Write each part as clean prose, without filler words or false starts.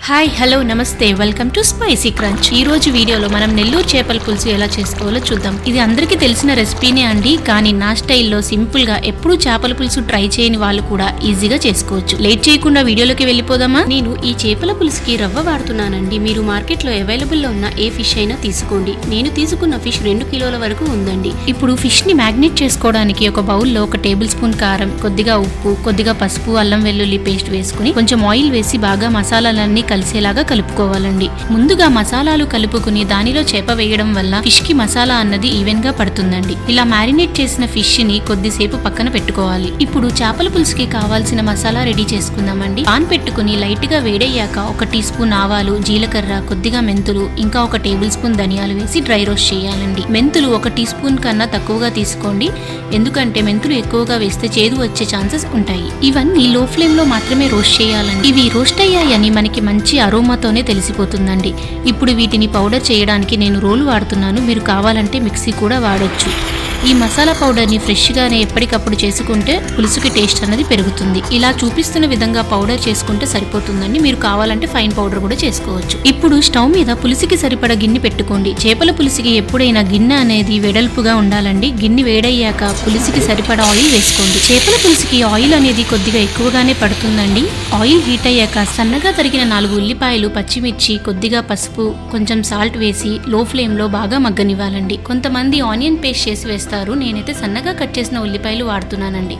Hi hello నమస్తే welcome to spicy crunch. ఈ రోజు వీడియోలో మనం నెల్లూరు చేపల పులుసు ఎలా చేసుకోవాలో చూద్దాం. ఇది అందరికీ తెలిసిన రెసిపీనే అండి, కానీ నా స్టైల్లో సింపుల్ గా ఎప్పుడూ చేపల పులుసు ట్రై చేయని వాళ్ళు కూడా ఈజీగా చేసుకోవచ్చు. లేట్ చేయకుండా వీడియోలోకి వెళ్ళిపోదామా. నేను ఈ చేపల పులుసుకి రవ్వ వాడుతున్నానండి. మీరు మార్కెట్ లో అవైలబుల్ లో ఉన్న ఏ ఫిష్ అయినా తీసుకోండి. నేను తీసుకున్న ఫిష్ 2 కిలోల వరకు ఉందండి. ఇప్పుడు ఫిష్ ని మ్యాగ్నేట్ చేసుకోవడానికి ఒక బౌల్లో 1 టేబుల్ స్పూన్ కారం, కొద్దిగా ఉప్పు, కొద్దిగా పసుపు, అల్లం వెల్లుల్లి పేస్ట్ వేసుకుని కొంచెం ఆయిల్ వేసి బాగా మసాలాలన్నీ కలిసేలాగా కలుపుకోవాలండి. ముందుగా మసాలాలు కలుపుకుని దానిలో చేప వేయడం వల్ల ఫిష్ కి మసాలా అన్నది ఈవెన్ గా పడుతుందండి. ఇలా మ్యారినేట్ చేసిన ఫిష్ ని కొద్దిసేపు పక్కన పెట్టుకోవాలి. ఇప్పుడు చేపల పులుసుకి కావాల్సిన మసాలా రెడీ చేసుకుందామండి. పాన్ పెట్టుకుని లైట్ గా వేడయ్యాక 1 టీ స్పూన్ ఆవాలు, జీలకర్ర, కొద్దిగా మెంతులు, ఇంకా 1 టేబుల్ స్పూన్ ధనియాలు వేసి డ్రై రోస్ట్ చేయాలండి. మెంతులు 1 టీ స్పూన్ కన్నా తక్కువగా తీసుకోండి, ఎందుకంటే మెంతులు ఎక్కువగా వేస్తే చేదు వచ్చే ఛాన్సెస్ ఉంటాయి. ఇవన్నీ లో ఫ్లేమ్ లో మాత్రమే రోస్ట్ చేయాలండి. ఇవి రోస్ట్ అయ్యాయని మనకి మంచి అరోమాతోనే తెలిసిపోతుందండి. ఇప్పుడు వీటిని పౌడర్ చేయడానికి నేను రోలు వాడుతున్నాను. మీరు కావాలంటే మిక్సీ కూడా వాడొచ్చు. ఈ మసాలా పౌడర్ ని ఫ్రెష్ గానే ఎప్పటికప్పుడు చేసుకుంటే పులుసుకి టేస్ట్ అనేది పెరుగుతుంది. ఇలా చూపిస్తున్న విధంగా పౌడర్ చేసుకుంటే సరిపోతుందండి. మీరు కావాలంటే ఫైన్ పౌడర్ కూడా చేసుకోవచ్చు. ఇప్పుడు స్టవ్ మీద పులుసుకి సరిపడా గిన్నె పెట్టుకోండి. చేపల పులుసుకి ఎప్పుడైనా గిన్నె అనేది వెడల్పుగా ఉండాలండి. గిన్నె వేడయ్యాక పులుసుకి సరిపడా ఆయిల్ వేసుకోండి. చేపల పులుసుకి ఆయిల్ అనేది కొద్దిగా ఎక్కువగానే పడుతుందండి. ఆయిల్ హీట్ అయ్యాక సన్నగా తరిగిన 4 ఉల్లిపాయలు, పచ్చిమిర్చి, కొద్దిగా పసుపు, కొంచెం సాల్ట్ వేసి లో ఫ్లేమ్ లో బాగా మగ్గనివ్వాలండి. కొంతమంది ఆనియన్ పేస్ట్ చేసి వేస్తారు. నేనైతే సన్నగా కట్ చేసిన ఉల్లిపాయలు వాడుతున్నానండి.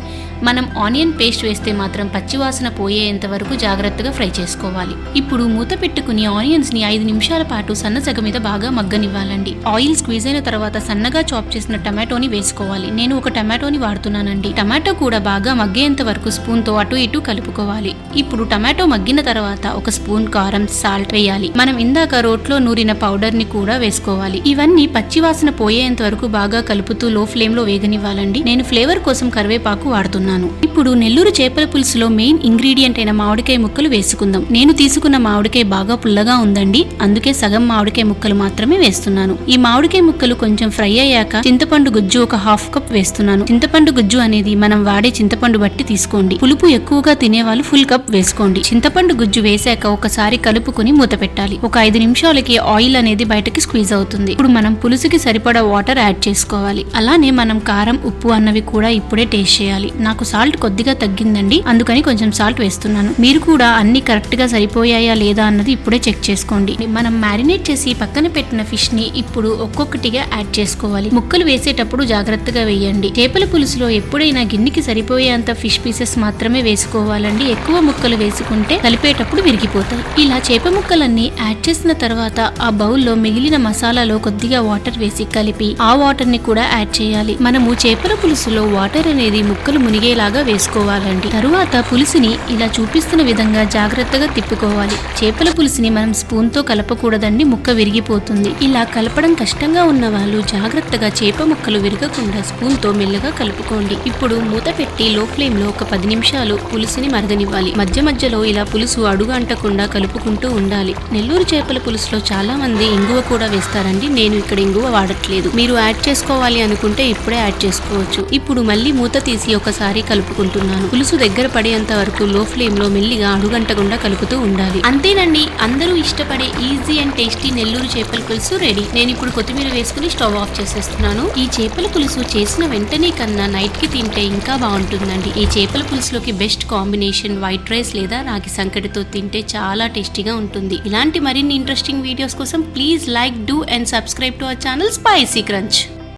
మనం ఆనియన్ పేస్ట్ వేస్తే మాత్రం పచ్చివాసన పోయేంత వరకు జాగ్రత్తగా ఫ్రై చేసుకోవాలి. ఇప్పుడు మూత పెట్టుకుని ఆనియన్స్ ని 5 నిమిషాల పాటు సన్న సగ మీద బాగా మగ్గనివ్వాలండి. ఆయిల్ స్క్వీజ్ అయిన తర్వాత సన్నగా చాప్ చేసిన టమాటోని వేసుకోవాలి. నేను 1 టమాటోని వాడుతున్నానండి. టమాటో కూడా బాగా మగ్గేంత వరకు స్పూన్ తో అటు ఇటు కలుపుకోవాలి. ఇప్పుడు టమాటో మగ్గిన తర్వాత 1 స్పూన్ కారం, సాల్ట్ వేయాలి. మనం ఇందాక రోట్లో నూరిన పౌడర్ ని కూడా వేసుకోవాలి. ఇవన్నీ పచ్చివాసన పోయేంత వరకు బాగా కలుపుతూ లో ఫ్లేమ్ లో వేగనివ్వాలండి. నేను ఫ్లేవర్ కోసం కరివేపాకు వాడుతున్నాను. ఇప్పుడు నెల్లూరు చేపల పులుసులో మెయిన్ ఇంగ్రీడియంట్ అయిన మామిడికాయ ముక్కలు వేసుకుందాం. నేను తీసుకున్న మామిడికాయ బాగా పుల్లగా ఉందండి, అందుకే సగం మామిడికాయ ముక్కలు మాత్రమే వేస్తున్నాను. ఈ మామిడికాయ ముక్కలు కొంచెం ఫ్రై అయ్యాక చింతపండు గుజ్జు 1/2 కప్ వేస్తున్నాను. చింతపండు గుజ్జు అనేది మనం వాడే చింతపండు బట్టి తీసుకోండి. పులుపు ఎక్కువగా తినేవాళ్ళు ఫుల్ కప్ వేసుకోండి. చింతపండు గుజ్జు వేశాక ఒకసారి కలుపుకుని మూత పెట్టాలి. ఒక 5 నిమిషాలకి ఆయిల్ అనేది బయటకి స్క్వీజ్ అవుతుంది. ఇప్పుడు మనం పులుసుకి సరిపడా వాటర్ యాడ్ చేసుకోవాలి. అలానే మనం కారం, ఉప్పు అన్నవి కూడా ఇప్పుడే టేస్ట్ చేయాలి. నాకు సాల్ట్ కొద్దిగా తగ్గిందండి, అందుకని కొంచెం సాల్ట్ వేస్తున్నాను. మీరు కూడా అన్ని కరెక్ట్ గా సరిపోయాయా లేదా అన్నది ఇప్పుడే చెక్ చేసుకోండి. మనం మ్యారినేట్ చేసి పక్కన పెట్టిన ఫిష్ ని ఇప్పుడు ఒక్కొక్కటిగా యాడ్ చేసుకోవాలి. ముక్కలు వేసేటప్పుడు జాగ్రత్తగా వేయండి. చేపల పులుసులో ఎప్పుడైనా గిన్నెకి సరిపోయేంత ఫిష్ పీసెస్ మాత్రమే వేసుకోవాలండి. ఎక్కువ ముక్కలు వేసుకుంటే కలిపేటప్పుడు విరిగిపోతాయి. ఇలా చేప ముక్కలన్నీ యాడ్ చేసిన తర్వాత ఆ బౌల్లో మిగిలిన మసాలాలో కొద్దిగా వాటర్ వేసి కలిపి ఆ వాటర్ ని కూడా యాడ్ చేయాలి. మనము చేపల పులుసులో వాటర్ అనేది ముక్కలు మునిగేలాగా వేసుకోవాలండి. తరువాత పులుసుని ఇలా చూపిస్తున్న విధంగా జాగ్రత్తగా తిప్పుకోవాలి. చేపల పులుసుని మనం స్పూన్ తో కలపకూడదండి, ముక్క విరిగిపోతుంది. ఇలా కలపడం కష్టంగా ఉన్న వాళ్ళు జాగ్రత్తగా చేప ముక్కలు విరగకుండా స్పూన్ తో మెల్లగా కలుపుకోండి. ఇప్పుడు మూత పెట్టి లో ఫ్లేమ్ లో ఒక 10 నిమిషాలు పులుసుని మరగనివ్వాలి. మధ్య మధ్యలో ఇలా పులుసు అడుగు అంటకుండా కలుపుకుంటూ ఉండాలి. నెల్లూరు చేపల పులుసులో చాలా మంది ఇంగువ కూడా వేస్తారండి. నేను ఇక్కడ ఇంగువ వాడట్లేదు. మీరు యాడ్ చేసుకోవాలి అనుకుంటే ఇప్పుడే యాడ్ చేసుకోవచ్చు. ఇప్పుడు మళ్ళీ మూత తీసి ఒకసారి కలుపుకుంటున్నాను. పులుసు దగ్గర పడేంత వరకు లో ఫ్లేమ్ లో మెల్లిగా అడుగంటకుండా కలుపుతూ ఉండాలి. అంతేనండి, అందరూ ఇష్టపడే ఈజీ అండ్ టేస్టీ నెల్లూరు చేపల పులుసు రెడీ. నేను ఇప్పుడు కొత్తిమీర వేసుకుని స్టవ్ ఆఫ్ చేసేస్తున్నాను. ఈ చేపల పులుసు చేసిన వెంటనే కన్నా నైట్ కి తింటే ఇంకా బాగుంటుందండి. ఈ చేపల పులుసులోకి బెస్ట్ కాంబినేషన్ వైట్ రైస్ లేదా రాగి సంకటితో తింటే చాలా టేస్టీగా ఉంటుంది. ఇలాంటి మరిన్ని ఇంట్రెస్టింగ్ వీడియోస్ కోసం please like, do and subscribe to our channel spicy crunch.